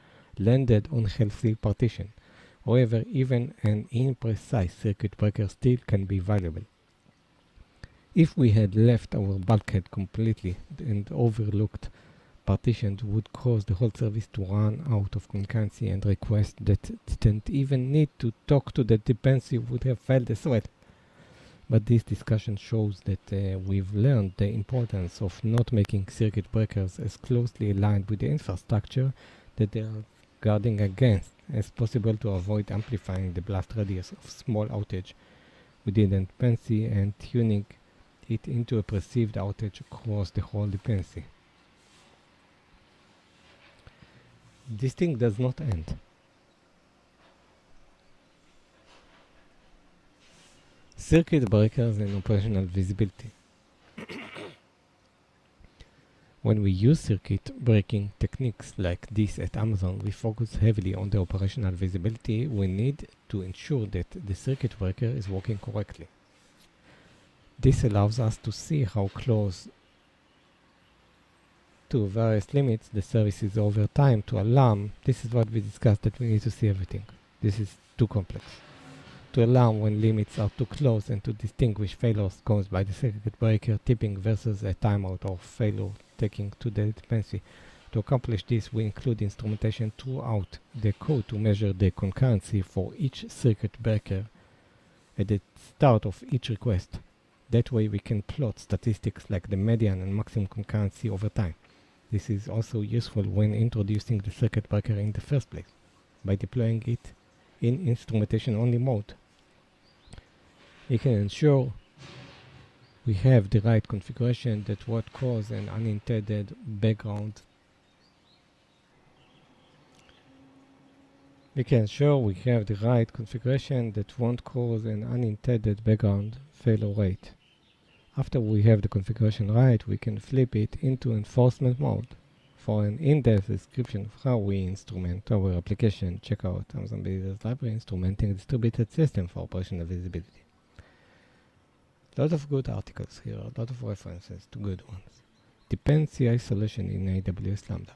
S1: landed on healthy partition. However, even an imprecise circuit breaker still can be valuable. If we had left our bulkhead completely and overlooked partitions would cause the whole service to run out of concurrency and requests that didn't even need to talk to the dependency would have failed as well. But this discussion shows that we've learned the importance of not making circuit breakers as closely aligned with the infrastructure that they are guarding against as possible to avoid amplifying the blast radius of small outage within the dependency and tuning it into a perceived outage across the whole dependency. This thing does not end. Circuit breakers and operational visibility. When we use circuit breaking techniques like this at Amazon, we focus heavily on the operational visibility. We need to ensure that the circuit breaker is working correctly. This allows us to see how close to various limits the service is over time to alarm. This is what we discussed, that we need to see everything. This is too complex. To alarm when limits are too close and to distinguish failures caused by the circuit breaker tipping versus a timeout or failure taking to the dependency. To accomplish this, we include instrumentation throughout the code to measure the concurrency for each circuit breaker at the start of each request. That way we can plot statistics like the median and maximum concurrency over time. This is also useful when introducing the circuit breaker in the first place, by deploying it in instrumentation-only mode. We can ensure we have the right configuration that won't cause an unintended background. We can ensure we have the right configuration that won't cause an unintended background failure rate. After we have the configuration right, we can flip it into enforcement mode. For an in-depth description of how we instrument our application, check out Amazon Business Library Instrumenting a Distributed System for Operational Visibility. Lot of good articles here, a lot of references to good ones. Dependency isolation in AWS Lambda.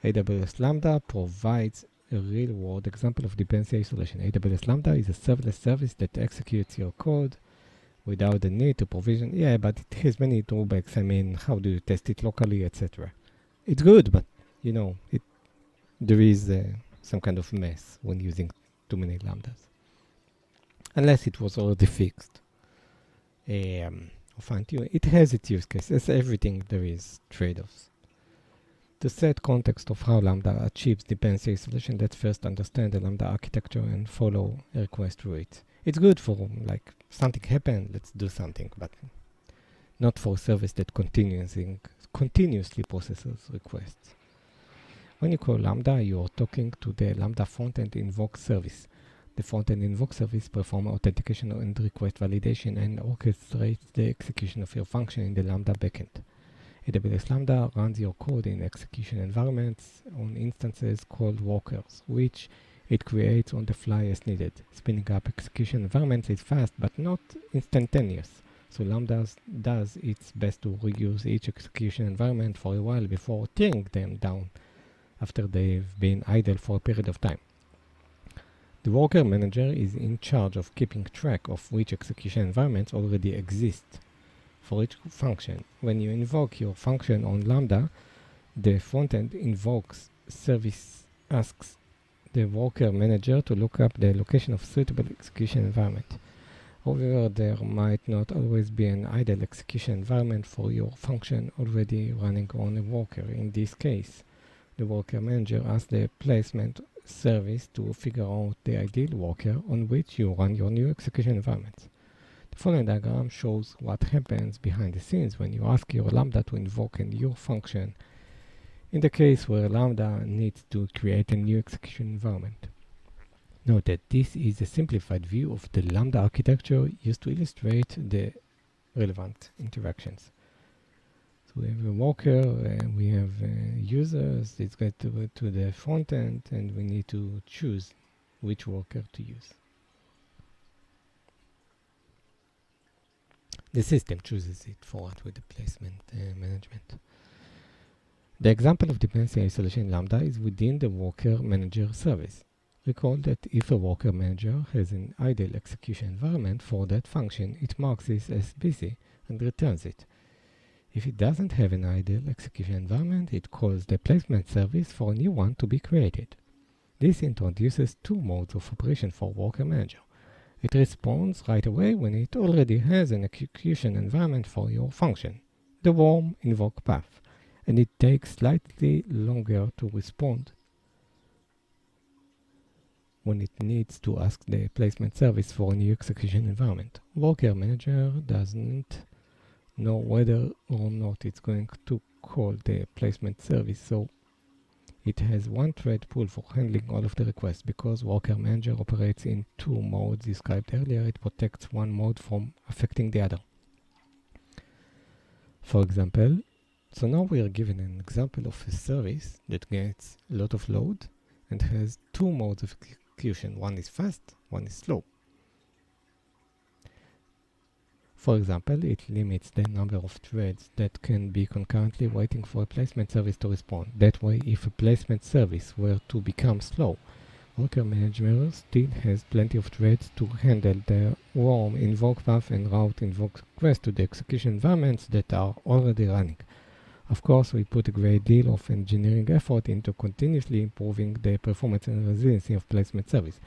S1: AWS Lambda provides a real-world example of dependency isolation. AWS Lambda is a serverless service that executes your code without the need to provision. Yeah, but it has many drawbacks. I mean, how do you test it locally, etc. It's good, but you know, there is some kind of mess when using too many lambdas. Unless it was already fixed. Fine-tune. It has its use case. As everything, there is trade-offs. To set context of how Lambda achieves dependency isolation, let's first understand the Lambda architecture and follow a request through it. It's good for, like, something happened, let's do something, but not for a service that continuously processes requests. When you call Lambda, you are talking to the Lambda frontend invoke service. The frontend invoke service performs authentication and request validation and orchestrates the execution of your function in the Lambda backend. AWS Lambda runs your code in execution environments on instances called workers, which it creates on the fly as needed. Spinning up execution environments is fast but not instantaneous, so Lambda does its best to reuse each execution environment for a while before tearing them down after they've been idle for a period of time. The worker manager is in charge of keeping track of which execution environments already exist for each function. When you invoke your function on Lambda, the frontend invokes service asks the worker manager to look up the location of suitable execution environment. However, there might not always be an idle execution environment for your function already running on a worker. In this case, the worker manager asks the placement service to figure out the ideal worker on which you run your new execution environment. The following diagram shows what happens behind the scenes when you ask your Lambda to invoke a new function in the case where Lambda needs to create a new execution environment. Note that this is a simplified view of the Lambda architecture used to illustrate the relevant interactions. So we have a worker, we have users, it's going to go to the front end, and we need to choose which worker to use. The system chooses it for us with the placement management. The example of dependency isolation in Lambda is within the worker manager service. Recall that if a worker manager has an idle execution environment for that function, it marks this as busy and returns it. If it doesn't have an idle execution environment, it calls the placement service for a new one to be created. This introduces two modes of operation for worker manager. It responds right away when it already has an execution environment for your function, the warm invoke path, and it takes slightly longer to respond when it needs to ask the placement service for a new execution environment. Worker manager doesn't know whether or not it's going to call the placement service, so it has one thread pool for handling all of the requests. Because worker manager operates in two modes described earlier, it protects one mode from affecting the other. For example, So now we are given an example of a service that gets a lot of load and has two modes of execution. One is fast, one is slow. For example, it limits the number of threads that can be concurrently waiting for a placement service to respond. That way, if a placement service were to become slow, worker manager still has plenty of threads to handle the warm invoke path and route invoke request to the execution environments that are already running. Of course, we put a great deal of engineering effort into continuously improving the performance and resiliency of placement service.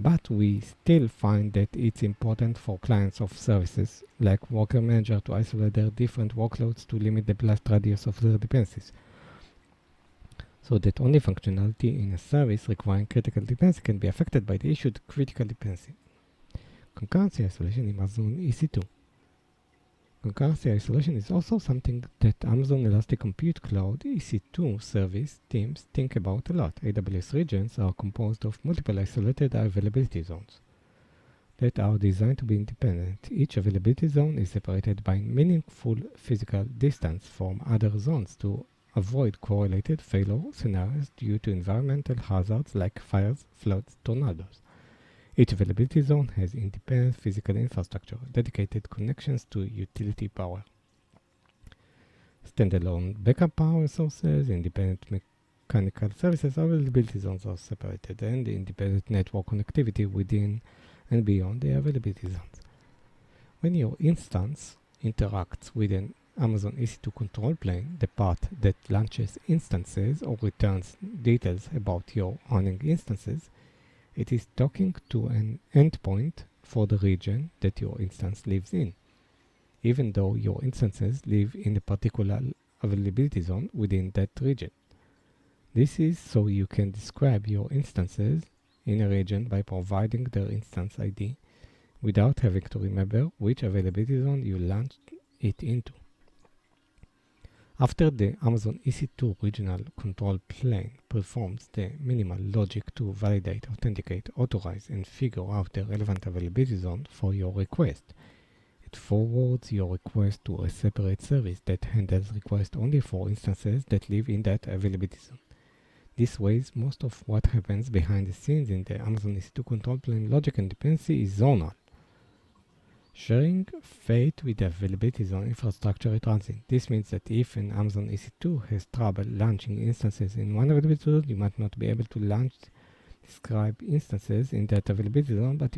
S1: But we still find that it's important for clients of services like worker manager to isolate their different workloads to limit the blast radius of their dependencies, so that only functionality in a service requiring critical dependency can be affected by the issued critical dependency. Concurrency isolation in Amazon EC2. Concurrency isolation is also something that Amazon Elastic Compute Cloud EC2 service teams think about a lot. AWS regions are composed of multiple isolated availability zones that are designed to be independent. Each availability zone is separated by meaningful physical distance from other zones to avoid correlated failure scenarios due to environmental hazards like fires, floods, tornadoes. Each availability zone has independent physical infrastructure, dedicated connections to utility power, standalone backup power sources, independent mechanical services. Availability zones are separated, and independent network connectivity within and beyond the availability zones. When your instance interacts with an Amazon EC2 control plane, the part that launches instances or returns details about your running instances, it is talking to an endpoint for the region that your instance lives in, even though your instances live in a particular availability zone within that region. This is so you can describe your instances in a region by providing their instance ID without having to remember which availability zone you launched it into. After the Amazon EC2 regional control plane performs the minimal logic to validate, authenticate, authorize, and figure out the relevant availability zone for your request, it forwards your request to a separate service that handles requests only for instances that live in that availability zone. This way, most of what happens behind the scenes in the Amazon EC2 control plane logic and dependency is zonal, sharing fate with the availability zone infrastructure it runs in. This means that if an Amazon EC2 has trouble launching instances in one availability zone, you might not be able to launch describe instances in that availability zone.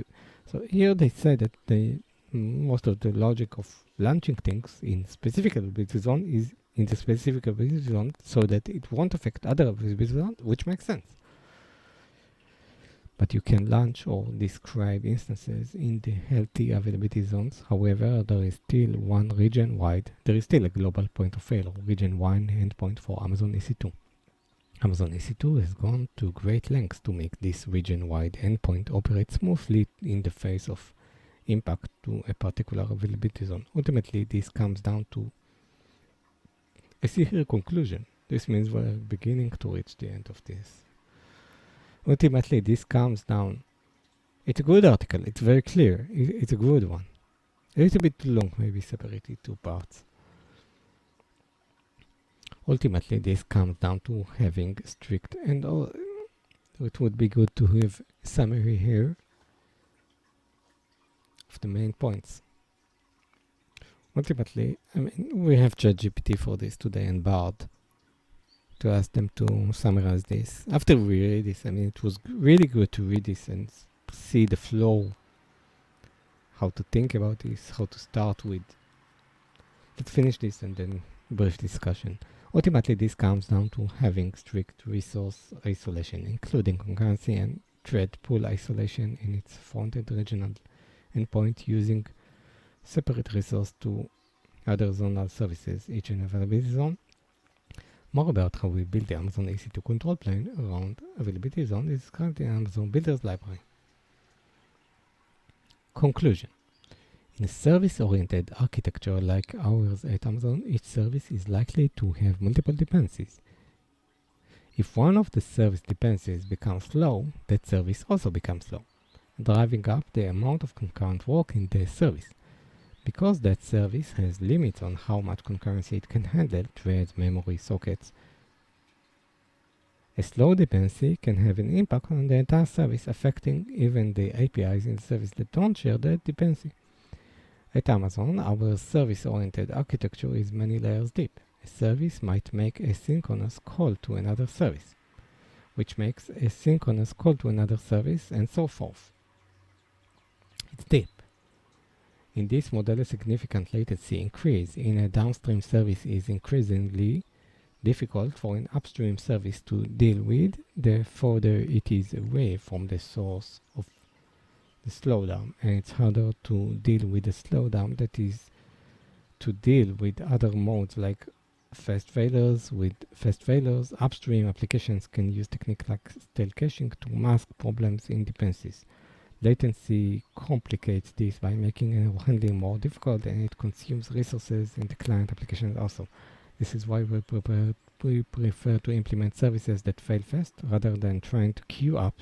S1: So here they say that most of the logic of launching things in specific availability zone is in the specific availability zone so that it won't affect other availability zones, which makes sense. But you can launch or describe instances in the healthy availability zones. However, there is still a global point of failure, region 1 endpoint for Amazon EC2. Amazon EC2 has gone to great lengths to make this region-wide endpoint operate smoothly in the face of impact to a particular availability zone. Ultimately, this comes down to a here conclusion. This means we're beginning to reach the end of this. Ultimately, this comes down. It's a good article. It's very clear. It's a good one. A little bit too long, maybe separate it two parts. Ultimately, this comes down to having strict and it would be good to have a summary here of the main points. Ultimately, we have ChatGPT for this today and Bard to ask them to summarize this. After we read this, it was really good to read this and see the flow, how to think about this, how to start with. Let's finish this and then brief discussion. Ultimately, this comes down to having strict resource isolation, including concurrency and thread pool isolation in its front-end regional endpoint, using separate resource to other zonal services, each in availability zone. More about how we build the Amazon EC2 control plane around availability zone is described in Amazon Builders Library. Conclusion. In a service-oriented architecture like ours at Amazon, each service is likely to have multiple dependencies. If one of the service dependencies becomes slow, that service also becomes slow, driving up the amount of concurrent work in the service. Because that service has limits on how much concurrency it can handle, threads, memory, sockets, a slow dependency can have an impact on the entire service, affecting even the APIs in the service that don't share that dependency. At Amazon, our service-oriented architecture is many layers deep. A service might make a synchronous call to another service, which makes a synchronous call to another service, and so forth. It's deep. In this model, a significant latency increase in a downstream service is increasingly difficult for an upstream service to deal with, the further it is away from the source of the slowdown, and it's harder to deal with the slowdown that is to deal with other modes like fast failures. With fast failures, upstream applications can use techniques like stale caching to mask problems in dependencies. Latency complicates this by making handling more difficult, and it consumes resources in the client applications also. This is why we prefer to implement services that fail fast rather than trying to queue up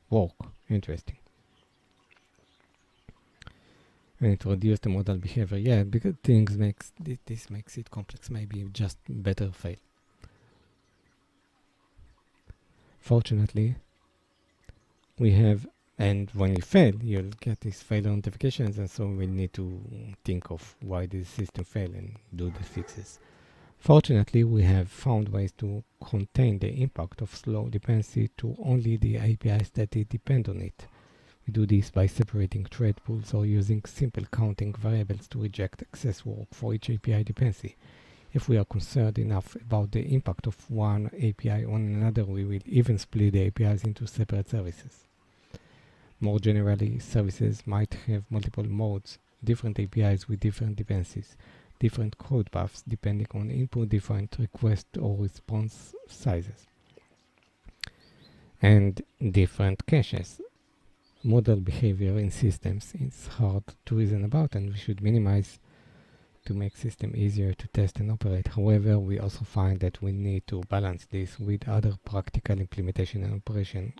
S1: work. Interesting. And it reduces the model behavior. Because this makes it complex. Maybe just better fail. Fortunately, we have, and when you fail, you'll get these failure notifications, and so we need to think of why the system failed and do the fixes. Fortunately, we have found ways to contain the impact of slow dependency to only the APIs that depend on it. We do this by separating thread pools or using simple counting variables to reject excess work for each API dependency. If we are concerned enough about the impact of one API on another, we will even split the APIs into separate services. More generally, services might have multiple modes, different APIs with different dependencies, different code paths depending on input, different request or response sizes, and different caches. Model behavior in systems is hard to reason about, and we should minimize to make system easier to test and operate. However, we also find that we need to balance this with other practical implementation and operational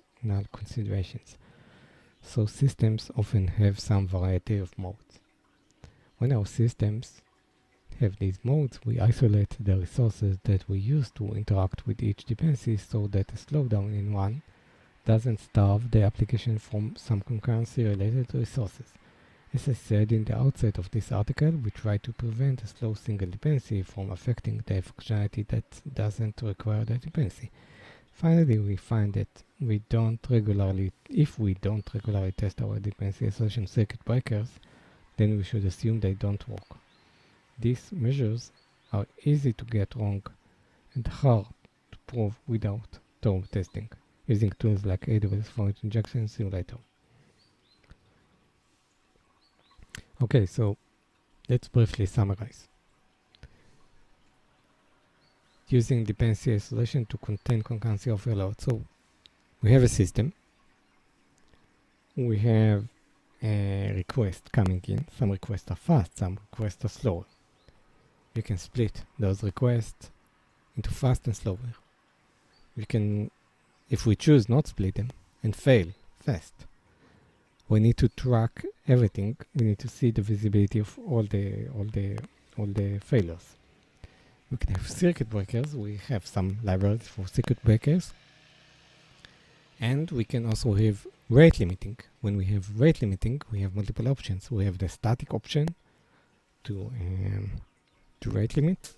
S1: considerations. So systems often have some variety of modes. When our systems have these modes, we isolate the resources that we use to interact with each dependency so that a slowdown in one doesn't starve the application from some concurrency-related resources. As I said in the outset of this article, we try to prevent a slow single dependency from affecting the functionality that doesn't require the dependency. Finally, we find that if we don't regularly test our dependency isolation circuit breakers, then we should assume they don't work. These measures are easy to get wrong and hard to prove without thorough testing, using tools like AWS for injection simulator. Okay, so let's briefly summarize. Using dependency isolation to contain concurrency overload. So we have a system. We have a request coming in. Some requests are fast, some requests are slower. You can split those requests into fast and slower. We can, if we choose not split them and fail fast, we need to track everything. We need to see the visibility of all the failures. We can have circuit breakers. We have some libraries for circuit breakers. And we can also have rate limiting. When we have rate limiting, we have multiple options. We have the static option to rate limit.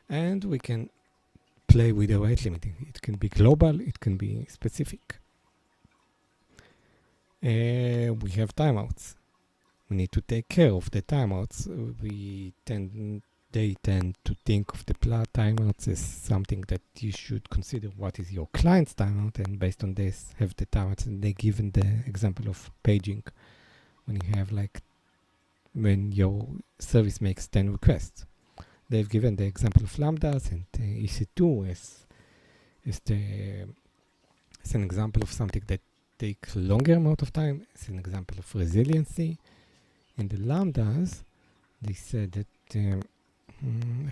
S1: And we can play with the rate limiting. It can be global, it can be specific. We have timeouts. We need to take care of the timeouts. They tend to think of the timeouts as something that you should consider what is your client's timeout, and based on this have the timeouts. And they given the example of paging, when you have when your service makes 10 requests. They've given the example of lambdas and EC2 as an example of something that takes longer amount of time. It's an example of resiliency. In the lambdas, they said that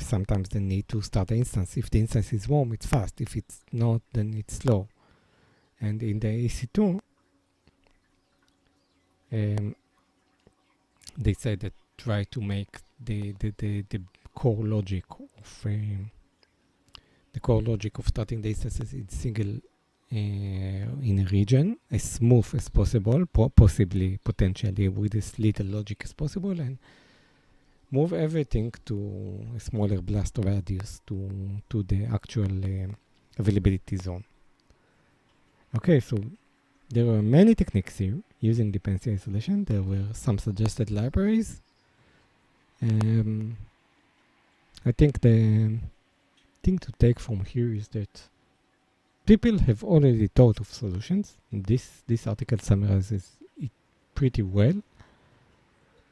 S1: sometimes they need to start the instance. If the instance is warm, it's fast. If it's not, then it's slow. And in the EC2, Um, they said that try to make the core logic of starting data sets in single in a region as smooth as possible, possibly potentially with as little logic as possible, and move everything to a smaller blast radius to the actual availability zone. Okay, so there were many techniques here using dependency isolation. There were some suggested libraries. I think the thing to take from here is that people have already thought of solutions. This article summarizes it pretty well.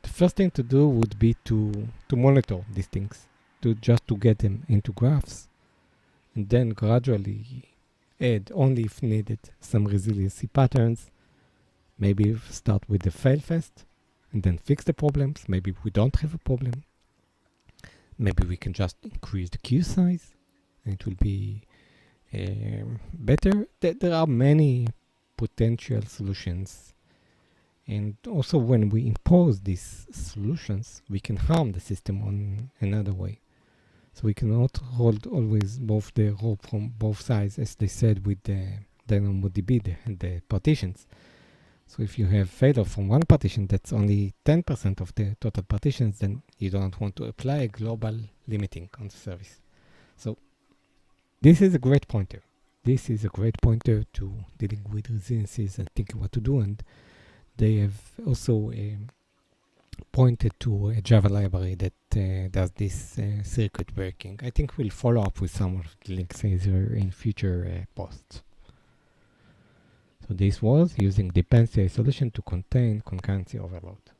S1: The first thing to do would be to monitor these things, to get them into graphs, and then gradually add, only if needed, some resiliency patterns. Maybe start with the fail fast, and then fix the problems. Maybe we don't have a problem. Maybe we can just increase the queue size, and it will be better. There are many potential solutions. And also when we impose these solutions, we can harm the system on another way. So we cannot hold always both the rope from both sides, as they said with the DynamoDB and the partitions. So if you have failure from one partition that's only 10% of the total partitions, then you don't want to apply a global limiting on the service. So this is a great pointer. This is a great pointer to dealing with resiliencies and thinking what to do. And they have also pointed to a Java library that does this circuit breaking. I think we'll follow up with some of the links here in future posts. So this was using dependency isolation to contain concurrency overload.